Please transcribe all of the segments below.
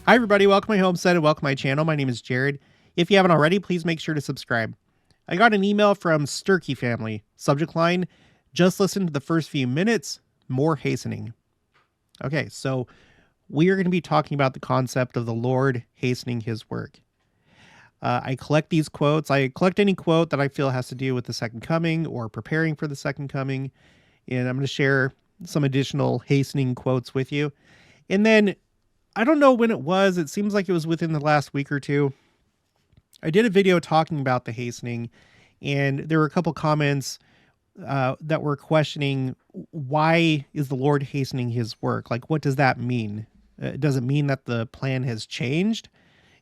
Hi, everybody. Welcome to my homestead and welcome to my channel. My name is Jared. If you haven't already, please make sure to subscribe. I got an email from Sturkey family. Subject line, just listen to the first few minutes, more hastening. Okay, so we are going to be talking about the concept of the Lord hastening his work. I collect these quotes. I collect any quote that I feel has to do with the second coming or preparing for the second coming. And I'm going to share some additional hastening quotes with you. And then I don't know when it was. It seems like it was within the last week or two. I did a video talking about the hastening, and there were a couple comments that were questioning, why is the Lord hastening his work? Like, what does that mean? Does it mean that the plan has changed?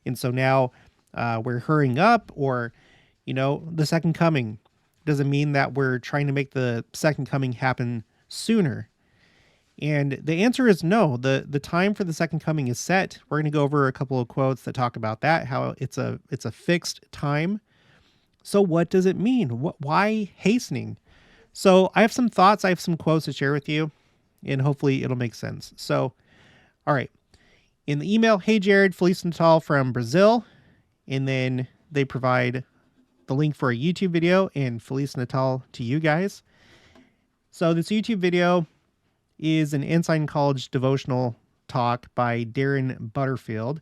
And so now we're hurrying up, or, the second coming? Does it mean that we're trying to make the second coming happen sooner? And the answer is no. The time for the second coming is set. We're going to go over a couple of quotes that talk about that, how it's a fixed time. So what does it mean? Why hastening? So I have some thoughts. I have some quotes to share with you, and hopefully it'll make sense. So, all right. In the email, hey Jared, Feliz Natal from Brazil. And then they provide the link for a YouTube video, and Feliz Natal to you guys. So this YouTube video is an Ensign College devotional talk by Darren Butterfield.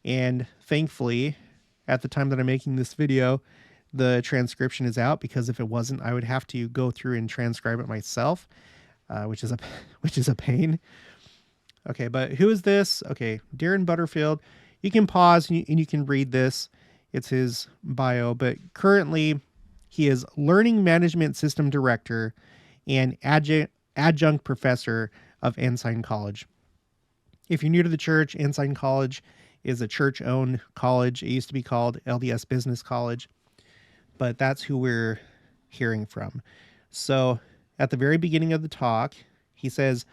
And thankfully, at the time that I'm making this video, the transcription is out, because if it wasn't, I would have to go through and transcribe it myself, which is a pain. Okay, but who is this? Okay, Darren Butterfield. You can pause and you can read this. It's his bio, but currently he is Learning Management System Director and adjunct professor of Ensign College. If you're new to the church, Ensign College is a church-owned college. It used to be called LDS Business College, but that's who we're hearing from. So at the very beginning of the talk, he says,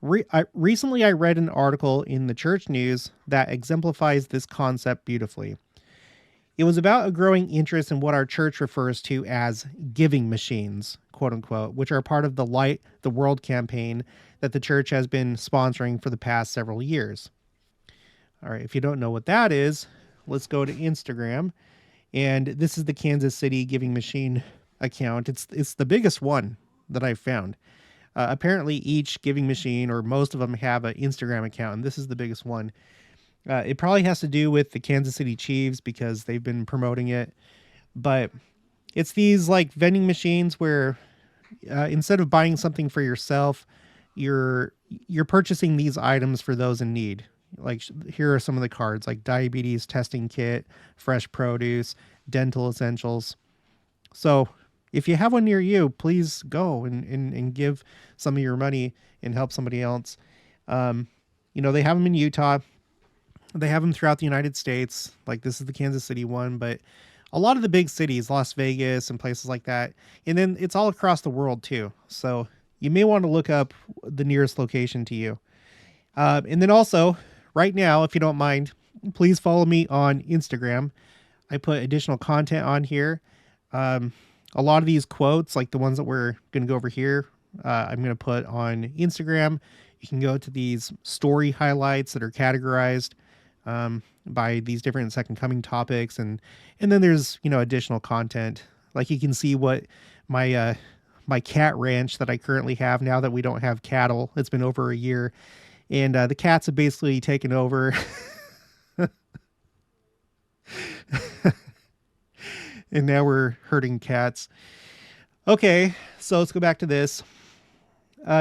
recently I read an article in the church news that exemplifies this concept beautifully. It was about a growing interest in what our church refers to as giving machines, quote unquote, which are part of the Light the World campaign that the church has been sponsoring for the past several years. All right, if you don't know what that is, let's go to Instagram. And this is the Kansas City Giving Machine account. It's the biggest one that I've found. Apparently each giving machine, or most of them, have an Instagram account, and this is the biggest one. It probably has to do with the Kansas City Chiefs, because they've been promoting it. But it's these like vending machines where instead of buying something for yourself, you're purchasing these items for those in need. Like, here are some of the cards, like diabetes testing kit, fresh produce, dental essentials. So if you have one near you, please go and give some of your money and help somebody else. They have them in Utah. They have them throughout the United States. Like, this is the Kansas City one, but a lot of the big cities, Las Vegas and places like that. And then it's all across the world too. So you may want to look up the nearest location to you. And then also, right now, if you don't mind, please follow me on Instagram. I put additional content on here. A lot of these quotes, like the ones that we're going to go over here, I'm going to put on Instagram. You can go to these story highlights that are categorized by these different second coming topics. And then there's, additional content. Like, you can see what my cat ranch that I currently have, now that we don't have cattle. It's been over a year, and the cats have basically taken over. And now we're herding cats. Okay, so let's go back to this.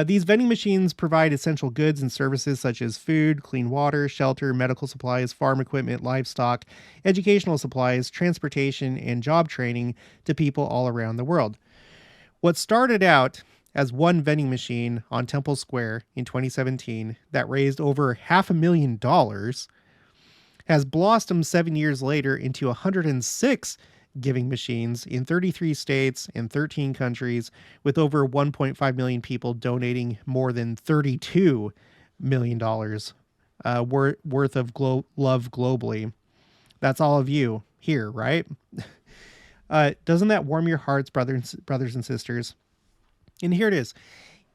These vending machines provide essential goods and services such as food, clean water, shelter, medical supplies, farm equipment, livestock, educational supplies, transportation, and job training to people all around the world. What started out as one vending machine on Temple Square in 2017 that raised over $500,000 has blossomed 7 years later into 106 giving machines in 33 states and 13 countries, with over 1.5 million people donating more than $32 million worth of love globally. That's all of you here, right? Doesn't that warm your hearts, brothers and sisters? And here it is.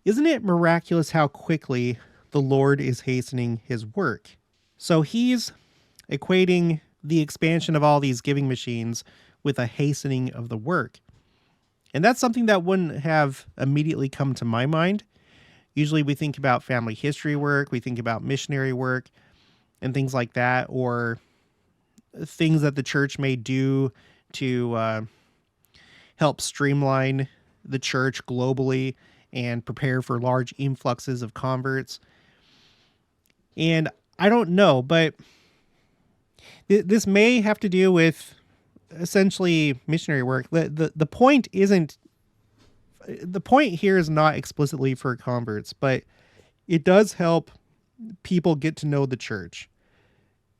Isn't it miraculous how quickly the Lord is hastening his work? So he's equating the expansion of all these giving machines with a hastening of the work. And that's something that wouldn't have immediately come to my mind. Usually we think about family history work, we think about missionary work and things like that, or things that the church may do to help streamline the church globally and prepare for large influxes of converts. And I don't know, but this may have to do with essentially missionary work. The point isn't, the point here is not explicitly for converts, but it does help people get to know the church.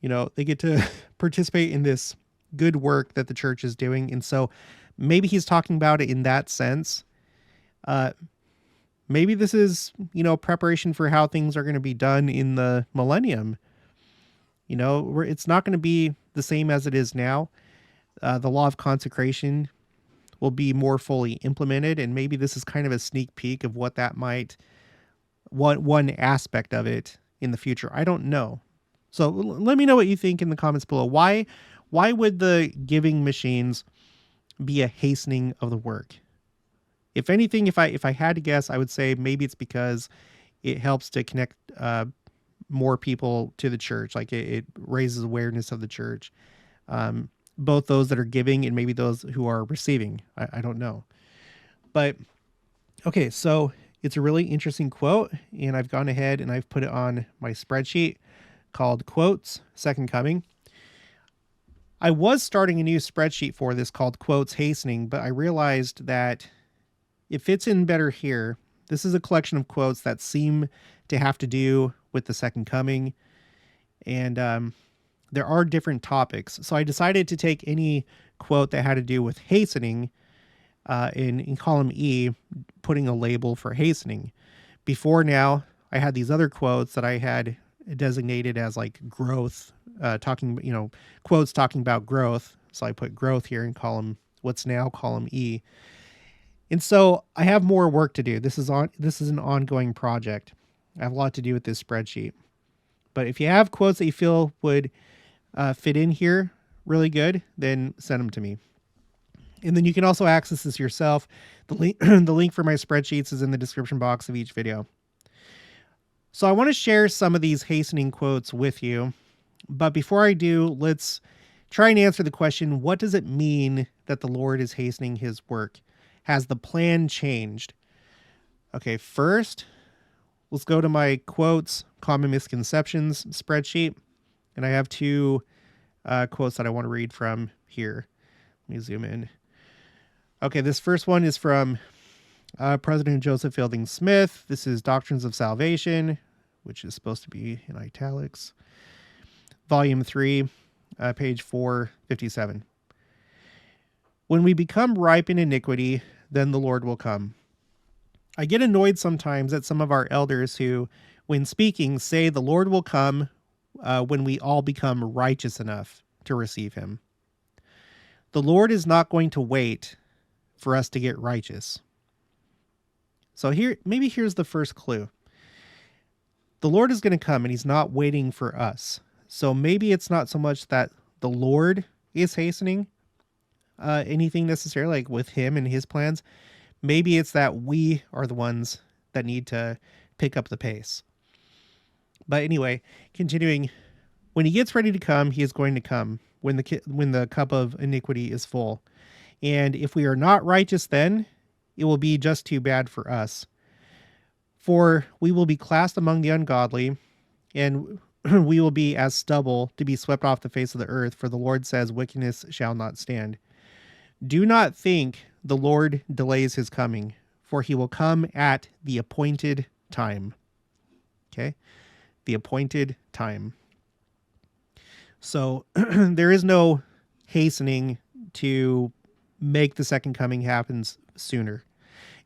You know, they get to participate in this good work that the church is doing. And so maybe he's talking about it in that sense. Maybe this is, preparation for how things are going to be done in the millennium. It's not going to be the same as it is now. The law of consecration will be more fully implemented, and maybe this is kind of a sneak peek of what that might, one aspect of it in the future. I don't know. So let me know what you think in the comments below. Why would the giving machines be a hastening of the work? If anything, if I had to guess, I would say maybe it's because it helps to connect more people to the church. Like it raises awareness of the church. Both those that are giving and maybe those who are receiving. I don't know. But okay, so it's a really interesting quote, and I've gone ahead and I've put it on my spreadsheet called Quotes Second Coming. I was starting a new spreadsheet for this called Quotes Hastening, but I realized that it fits in better here. This is a collection of quotes that seem to have to do with the second coming, and there are different topics. So I decided to take any quote that had to do with hastening in column E, putting a label for hastening. Before now, I had these other quotes that I had designated as like growth, quotes talking about growth. So I put growth here in column E. And so I have more work to do. This is an ongoing project. I have a lot to do with this spreadsheet. But if you have quotes that you feel would fit in here really good, then send them to me. And then you can also access this yourself. The link for my spreadsheets is in the description box of each video. So I want to share some of these hastening quotes with you. But before I do, let's try and answer the question, what does it mean that the Lord is hastening his work? Has the plan changed? Okay, first, let's go to my quotes, common misconceptions spreadsheet. And I have two quotes that I want to read from here. Let me zoom in. Okay, this first one is from President Joseph Fielding Smith. This is Doctrines of Salvation, which is supposed to be in italics. Volume 3, page 457. When we become ripe in iniquity, then the Lord will come. I get annoyed sometimes at some of our elders who, when speaking, say the Lord will come when we all become righteous enough to receive him. The Lord is not going to wait for us to get righteous. So here's the first clue. The Lord is going to come and he's not waiting for us. So maybe it's not so much that the Lord is hastening anything necessarily, like with him and his plans. Maybe it's that we are the ones that need to pick up the pace. But anyway, continuing, when he gets ready to come, he is going to come when the cup of iniquity is full. And if we are not righteous then, it will be just too bad for us. For we will be classed among the ungodly, and we will be as stubble to be swept off the face of the earth, for the Lord says wickedness shall not stand. Do not think the Lord delays his coming, for he will come at the appointed time. Okay? The appointed time. So there is no hastening to make the second coming happen sooner.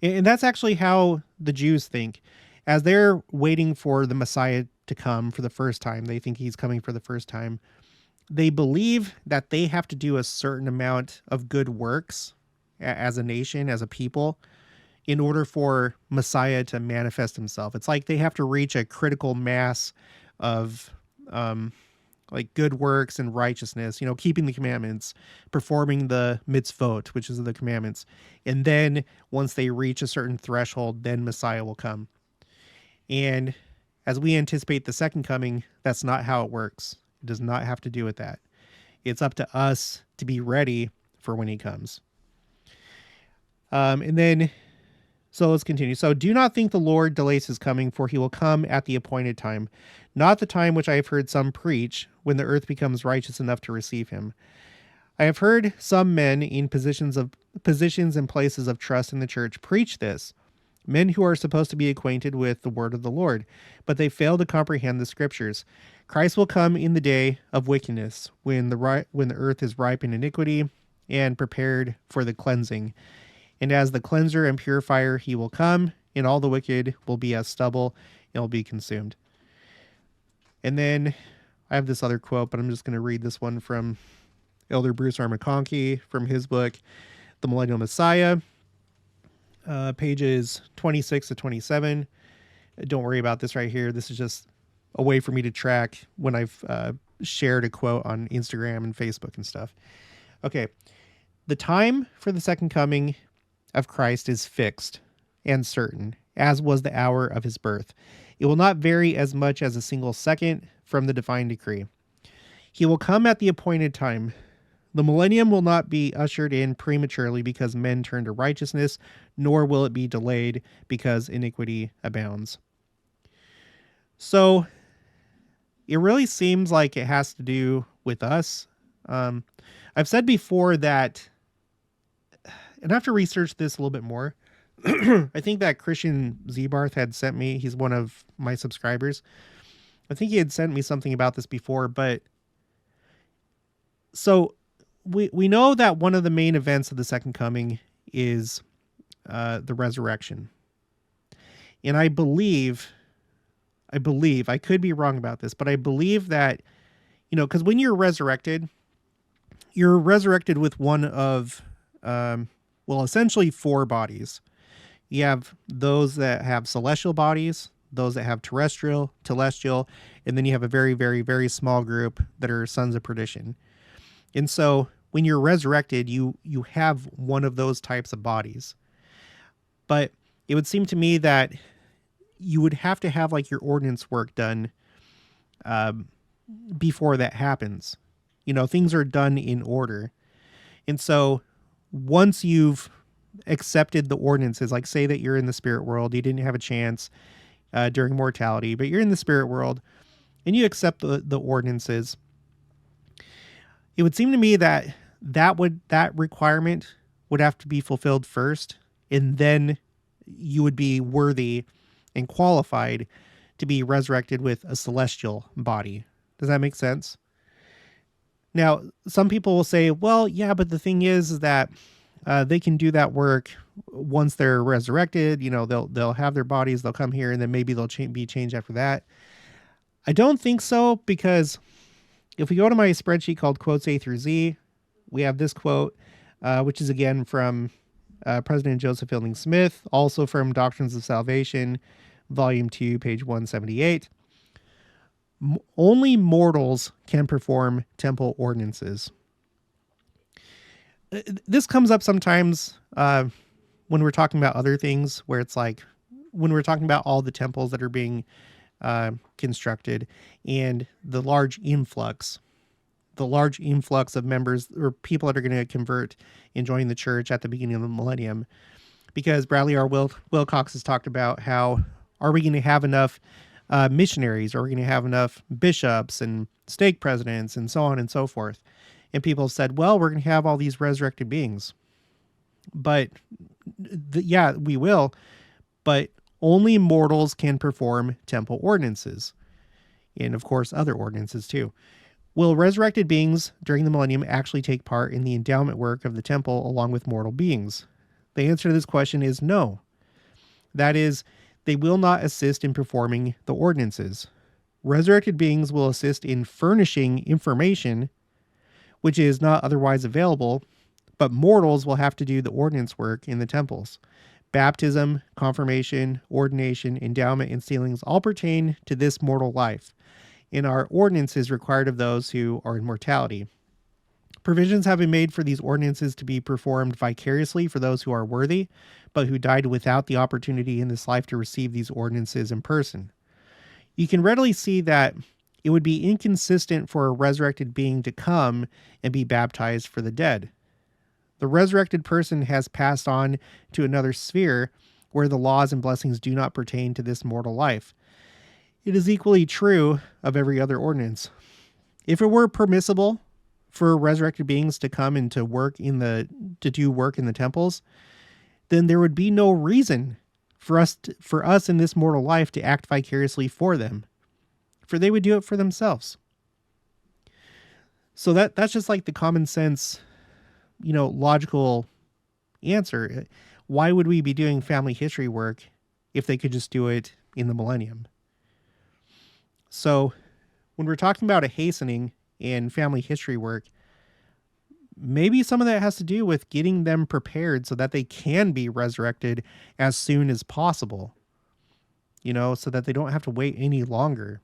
And that's actually how the Jews think. As they're waiting for the Messiah to come for the first time, they think he's coming for the first time. They believe that they have to do a certain amount of good works as a nation, as a people, in order for Messiah to manifest himself. It's like they have to reach a critical mass of like good works and righteousness, keeping the commandments, performing the mitzvot, which is the commandments. And then once they reach a certain threshold, then Messiah will come. And as we anticipate the second coming, that's not how it works. It does not have to do with that. It's up to us to be ready for when he comes. So let's continue. So do not think the Lord delays his coming, for he will come at the appointed time, not the time which I have heard some preach, when the earth becomes righteous enough to receive him. I have heard some men in positions and places of trust in the church preach this, men who are supposed to be acquainted with the word of the Lord, but they fail to comprehend the scriptures. Christ will come in the day of wickedness, when the earth is ripe in iniquity and prepared for the cleansing. And as the cleanser and purifier, he will come, and all the wicked will be as stubble and will be consumed. And then I have this other quote, but I'm just going to read this one from Elder Bruce R. McConkie from his book, The Millennial Messiah, pages 26 to 27. Don't worry about this right here. This is just a way for me to track when I've shared a quote on Instagram and Facebook and stuff. Okay. The time for the second coming of Christ is fixed and certain, as was the hour of his birth. It will not vary as much as a single second from the divine decree. He will come at the appointed time. The millennium will not be ushered in prematurely because men turn to righteousness, nor will it be delayed because iniquity abounds. So it really seems like it has to do with us. I've said before that, and I have to research this a little bit more. I think that Christian Zebarth had sent me, he's one of my subscribers. I think he had sent me something about this before, but so we know that one of the main events of the second coming is the resurrection. And I believe, I could be wrong about this, but I believe that, because when you're resurrected with one of, essentially 4 bodies. You have those that have celestial bodies, those that have terrestrial, telestial, and then you have a very, very, very small group that are sons of perdition. And so when you're resurrected, you have one of those types of bodies. But it would seem to me that you would have to have like your ordinance work done before that happens. Things are done in order. And so once you've accepted the ordinances, like say that you're in the spirit world, you didn't have a chance during mortality, but you're in the spirit world and you accept the ordinances, it would seem to me that requirement would have to be fulfilled first, and then you would be worthy and qualified to be resurrected with a celestial body. Does that make sense? Now, some people will say, well, yeah, but the thing is that they can do that work once they're resurrected. They'll have their bodies, they'll come here, and then maybe they'll be changed after that. I don't think so, because if we go to my spreadsheet called Quotes A through Z, we have this quote, which is again from President Joseph Fielding Smith, also from Doctrines of Salvation, Volume 2, page 178. Only mortals can perform temple ordinances. This comes up sometimes when we're talking about other things, where it's like when we're talking about all the temples that are being constructed and the large influx of members or people that are going to convert and join the church at the beginning of the millennium. Because Bradley R. Wilcox has talked about how, are we going to have enough missionaries? Are we going to have enough bishops and stake presidents and so on and so forth? And people have said, well, we're going to have all these resurrected beings. But yeah, we will. But only mortals can perform temple ordinances. And of course, other ordinances too. Will resurrected beings during the millennium actually take part in the endowment work of the temple along with mortal beings? The answer to this question is no. That is, they will not assist in performing the ordinances. Resurrected beings will assist in furnishing information which is not otherwise available, but mortals will have to do the ordinance work in the temples. Baptism, confirmation, ordination, endowment, and sealings all pertain to this mortal life. and are ordinances required of those who are in mortality. Provisions have been made for these ordinances to be performed vicariously for those who are worthy, but who died without the opportunity in this life to receive these ordinances in person. You can readily see that it would be inconsistent for a resurrected being to come and be baptized for the dead. The resurrected person has passed on to another sphere where the laws and blessings do not pertain to this mortal life. It is equally true of every other ordinance. If it were permissible for resurrected beings to come and to do work in the temples, then there would be no reason for us in this mortal life to act vicariously for them, for they would do it for themselves. So that's just like the common sense, logical answer. Why would we be doing family history work if they could just do it in the millennium? So when we're talking about a hastening in family history work, maybe some of that has to do with getting them prepared so that they can be resurrected as soon as possible, so that they don't have to wait any longer.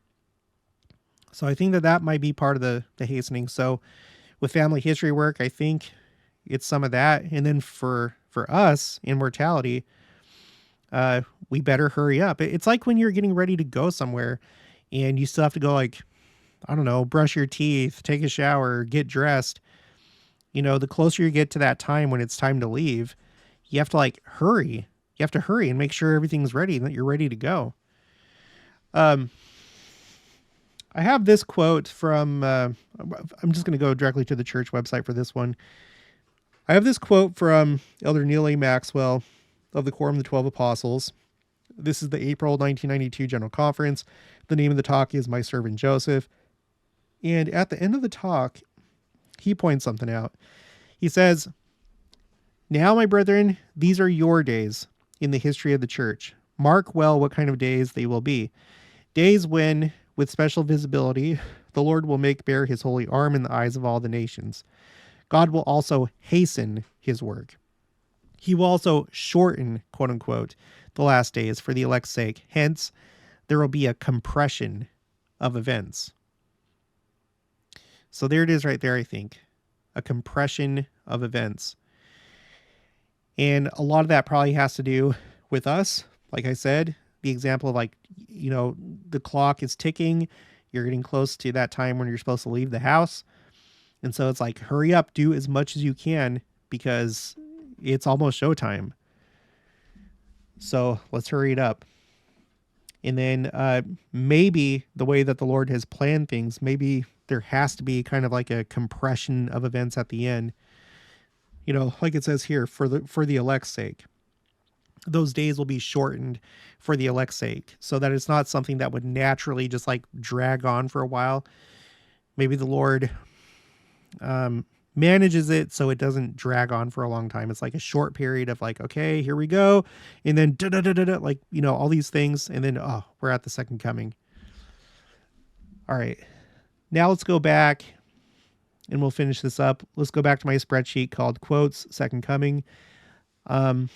So I think that might be part of the hastening. So with family history work, I think it's some of that. And then for us in mortality, we better hurry up. It's like when you're getting ready to go somewhere and you still have to go, like, I don't know, brush your teeth, take a shower, get dressed. The closer you get to that time when it's time to leave, you have to hurry. You have to hurry and make sure everything's ready and that you're ready to go. I have this quote from, I'm just going to go directly to the church website for this one. I have this quote from Elder Neal A. Maxwell of the Quorum of the 12 Apostles. This is the April 1992 General Conference. The name of the talk is My Servant Joseph. And at the end of the talk, he points something out. He says, "Now, my brethren, these are your days in the history of the church. Mark well what kind of days they will be. Days when, with special visibility, the Lord will make bare his holy arm in the eyes of all the nations. God will also hasten his work. He will also shorten, quote unquote, the last days for the elect's sake. Hence, there will be a compression of events." So there it is right there, I think. A compression of events. And a lot of that probably has to do with us. Like I said, the example of the clock is ticking. You're getting close to that time when you're supposed to leave the house. And so it's hurry up, do as much as you can because it's almost showtime. So let's hurry it up. And then maybe the way that the Lord has planned things, maybe there has to be kind of like a compression of events at the end. Like it says here, for the elect's sake. Those days will be shortened for the elect's sake, so that it's not something that would naturally just drag on for a while. Maybe the Lord manages it so it doesn't drag on for a long time. It's a short period of okay, here we go. And then all these things. And then, we're at the second coming. All right, now let's go back and we'll finish this up. Let's go back to my spreadsheet called quotes, second coming. I'm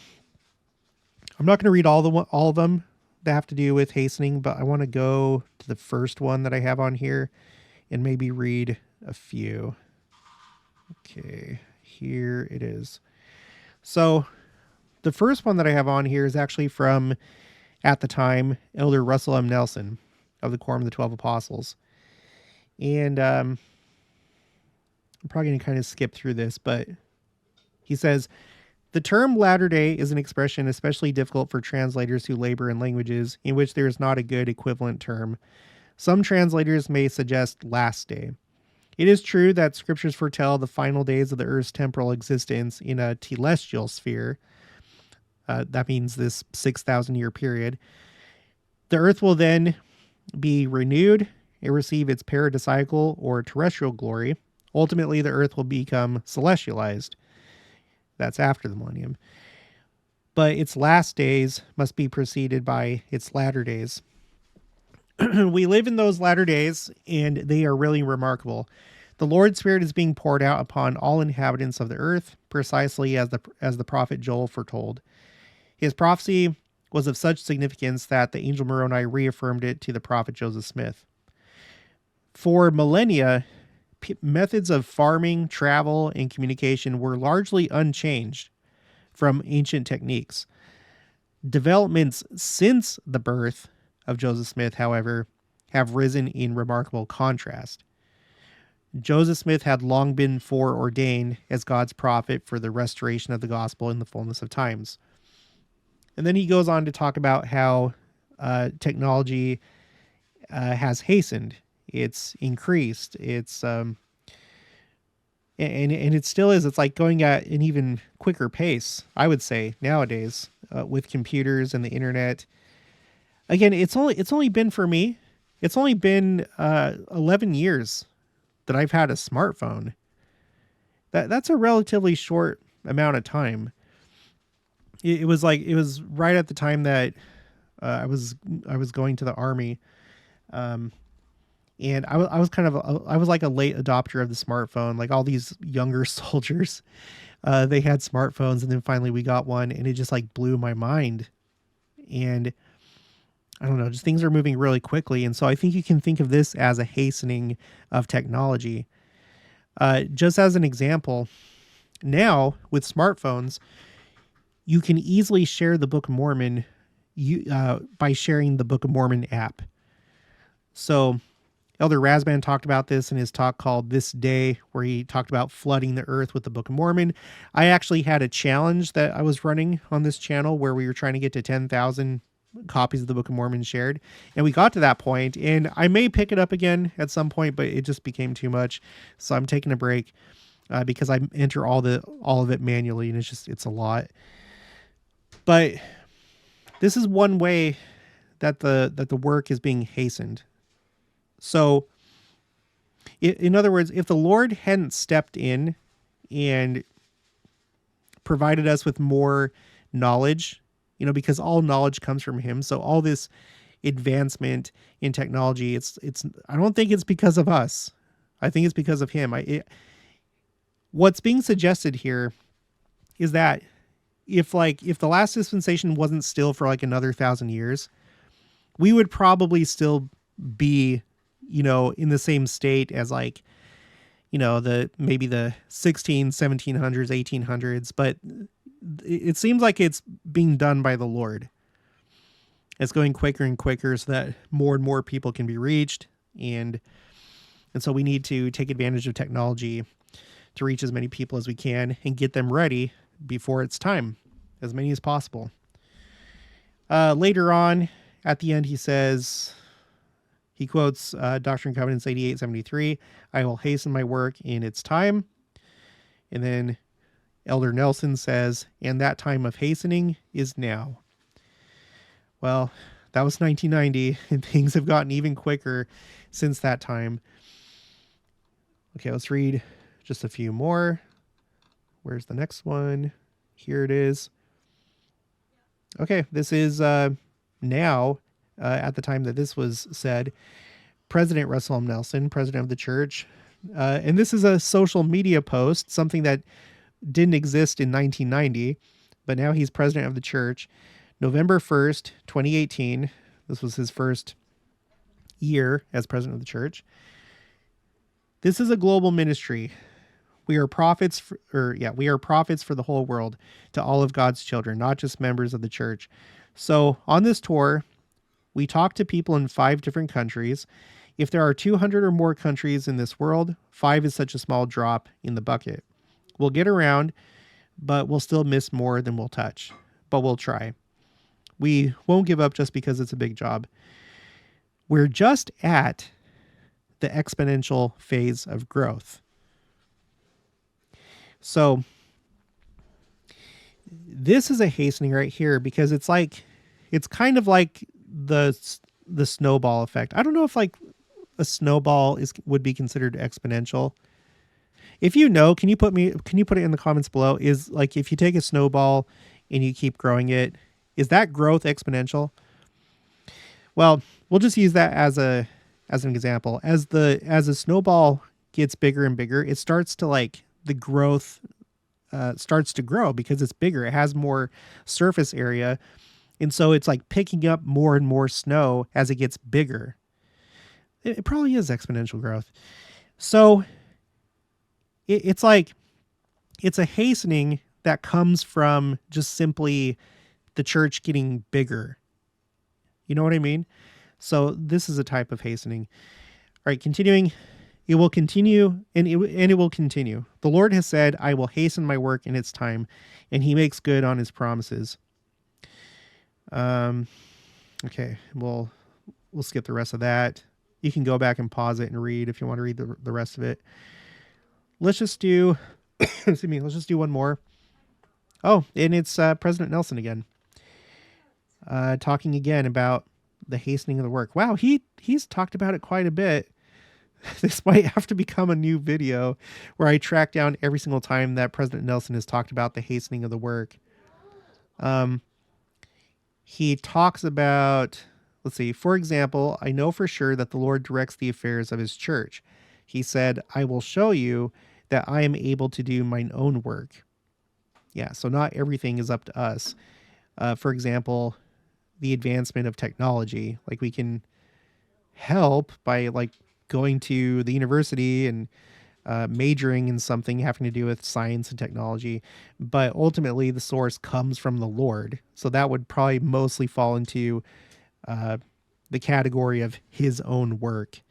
not going to read all of them that have to do with hastening, but I want to go to the first one that I have on here and maybe read a few. Okay, here it is. So the first one that I have on here is actually from, at the time, Elder Russell M. Nelson of the Quorum of the 12 Apostles. And I'm probably going to kind of skip through this, but he says, "The term latter day is an expression especially difficult for translators who labor in languages in which there is not a good equivalent term. Some translators may suggest last day. It is true that scriptures foretell the final days of the earth's temporal existence in a telestial sphere. That means this 6,000-year period. The earth will then be renewed and receive its paradisiacal or terrestrial glory. Ultimately, the earth will become celestialized." That's after the millennium. "But its last days must be preceded by its latter days." We live in those latter days, and they are really remarkable. The Lord's Spirit is being poured out upon all inhabitants of the earth, precisely as the prophet Joel foretold. His prophecy was of such significance that the angel Moroni reaffirmed it to the prophet Joseph Smith. For millennia, methods of farming, travel, and communication were largely unchanged from ancient techniques. Developments since the birth of Joseph Smith, however, have risen in remarkable contrast. Joseph Smith had long been foreordained as God's prophet for the restoration of the gospel in the fullness of times. And then he goes on to talk about how technology has hastened. It's increased. It's and it still is. It's like going at an even quicker pace, I would say, nowadays with computers and the internet. Again, it's only been for me. It's only been 11 years that I've had a smartphone. That's a relatively short amount of time. It was right at the time that I was going to the Army, and I was I was like a late adopter of the smartphone. Like all these younger soldiers, they had smartphones, and then finally we got one, and it just like blew my mind. And I don't know, just things are moving really quickly, and so I think you can think of this as a hastening of technology. Just as an example, now with smartphones, you can easily share the Book of Mormon by sharing the Book of Mormon app. So Elder Razban talked about this in his talk called This Day, where he talked about flooding the earth with the Book of Mormon. I actually had a challenge that I was running on this channel where we were trying to get to 10,000 copies of the Book of Mormon shared. And we got to that point, and I may pick it up again at some point, but it just became too much. So I'm taking a break because I enter all of it manually, and it's a lot. But this is one way that the work is being hastened. So, in other words, if the Lord hadn't stepped in and provided us with more knowledge, because all knowledge comes from Him. So all this advancement in technology, I don't think it's because of us. I think it's because of Him. What's being suggested here is that if the last dispensation wasn't still for like another 1,000 years, we would probably still be, in the same state as maybe the 1700s, 1800s, but it seems like it's being done by the Lord. It's going quicker and quicker so that more and more people can be reached. And so we need to take advantage of technology to reach as many people as we can and get them ready before it's time, as many as possible. Later on, at the end, he quotes Doctrine and Covenants 88:73, "I will hasten my work in its time." And then Elder Nelson says, "And that time of hastening is now." Well, that was 1990, and things have gotten even quicker since that time. Okay, let's read just a few more. Where's the next one? Here it is. Okay, this is now, at the time that this was said, President Russell M. Nelson, president of the church. And this is a social media post, something that didn't exist in 1990, but now he's president of the church. November 1st, 2018. This was his first year as president of the church. "This is a global ministry. We are prophets for the whole world, to all of God's children, not just members of the church. So on this tour, we talk to people in 5 different countries. If there are 200 or more countries in this world, 5 is such a small drop in the bucket. We'll get around, but we'll still miss more than we'll touch. But we'll try. We won't give up just because it's a big job. We're just at the exponential phase of growth." So this is a hastening right here, because it's kind of like the snowball effect. I don't know if like a snowball would be considered exponential. If you know, can you put it in the comments below? Is like, if you take a snowball and you keep growing it, is that growth exponential? Well, we'll just use that as an example. As a snowball gets bigger and bigger, it starts to the growth starts to grow because it's bigger. It has more surface area. And so it's like picking up more and more snow as it gets bigger. It probably is exponential growth. So it's like, it's a hastening that comes from just simply the church getting bigger. You know what I mean? So this is a type of hastening. All right, continuing. It will continue, and it will continue. The Lord has said, I will hasten my work in its time, and he makes good on his promises. Okay, we'll skip the rest of that. You can go back and pause it and read if you want to read the rest of it. Let's just do, excuse me, let's just do one more. Oh, and it's President Nelson again. Talking again about the hastening of the work. Wow, he's talked about it quite a bit. This might have to become a new video where I track down every single time that President Nelson has talked about the hastening of the work. He talks about, let's see, for example, I know for sure that the Lord directs the affairs of his church. He said, I will show you that I am able to do mine own work. Yeah, so not everything is up to us. For example, the advancement of technology, like we can help by like going to the university and majoring in something having to do with science and technology, but ultimately the source comes from the Lord. So that would probably mostly fall into the category of his own work,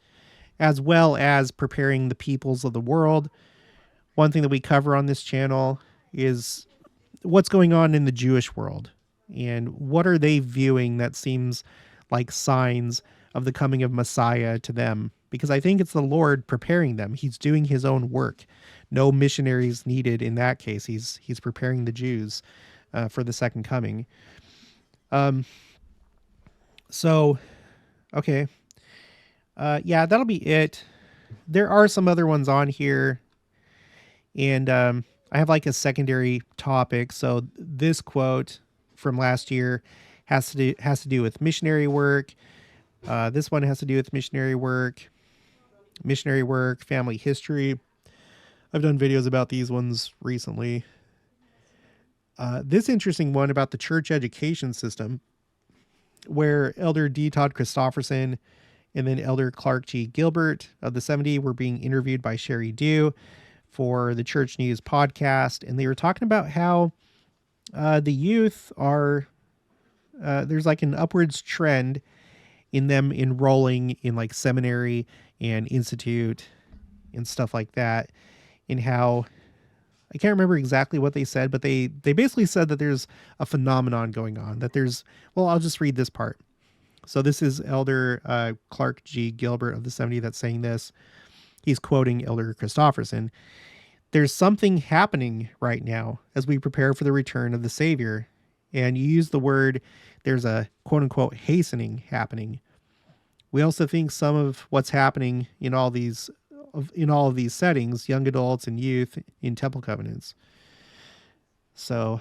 as well as preparing the peoples of the world. One thing that we cover on this channel is what's going on in the Jewish world and what are they viewing that seems like signs of the coming of Messiah to them. Because I think it's the Lord preparing them. He's doing his own work. No missionaries needed in that case. He's preparing the Jews for the second coming. So, okay. Yeah, that'll be it. There are some other ones on here. And I have like a secondary topic. So this quote from last year has to do with missionary work. This one has to do with missionary work, family history. I've done videos about these ones recently. This interesting one about the church education system, where Elder D. Todd Christofferson and then Elder Clark G. Gilbert of the 70 were being interviewed by Sherry Dew for the Church News podcast. And they were talking about how the youth are, there's like an upwards trend in them enrolling in like seminary and institute and stuff like that, and how, I can't remember exactly what they said, but they basically said that there's a phenomenon going on, that there's, well, I'll just read this part. So this is Elder Clark G. Gilbert of the 70 that's saying this. He's quoting Elder Christofferson. There's something happening right now as we prepare for the return of the Savior. And you use the word, there's a quote unquote hastening happening. We also think some of what's happening in all of these settings, young adults and youth in temple covenants. So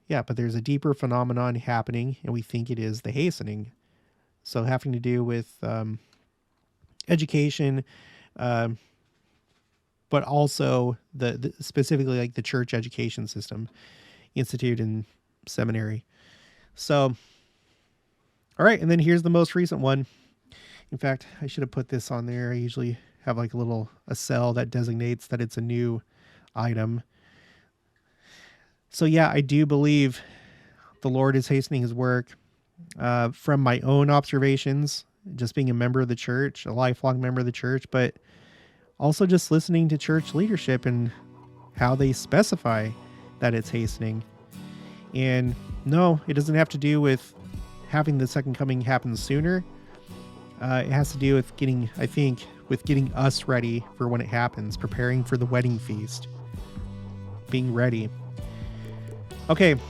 yeah, but there's a deeper phenomenon happening, and we think it is the hastening. So having to do with education, but also the specifically like the church education system, institute and seminary. So, all right. And then here's the most recent one. In fact, I should have put this on there. I usually have like a cell that designates that it's a new item. So yeah, I do believe the Lord is hastening his work. From my own observations, just being a member of the church, a lifelong member of the church, but also just listening to church leadership and how they specify that it's hastening. And no, it doesn't have to do with having the second coming happen sooner. It has to do with getting us ready for when it happens, preparing for the wedding feast, being ready. Okay, well,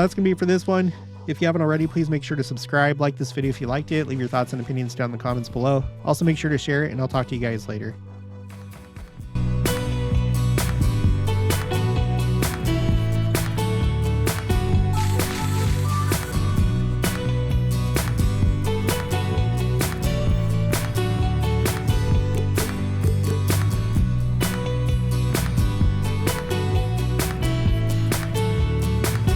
that's going to be it for this one. If you haven't already, please make sure to subscribe, like this video if you liked it, leave your thoughts and opinions down in the comments below. Also make sure to share it, and I'll talk to you guys later.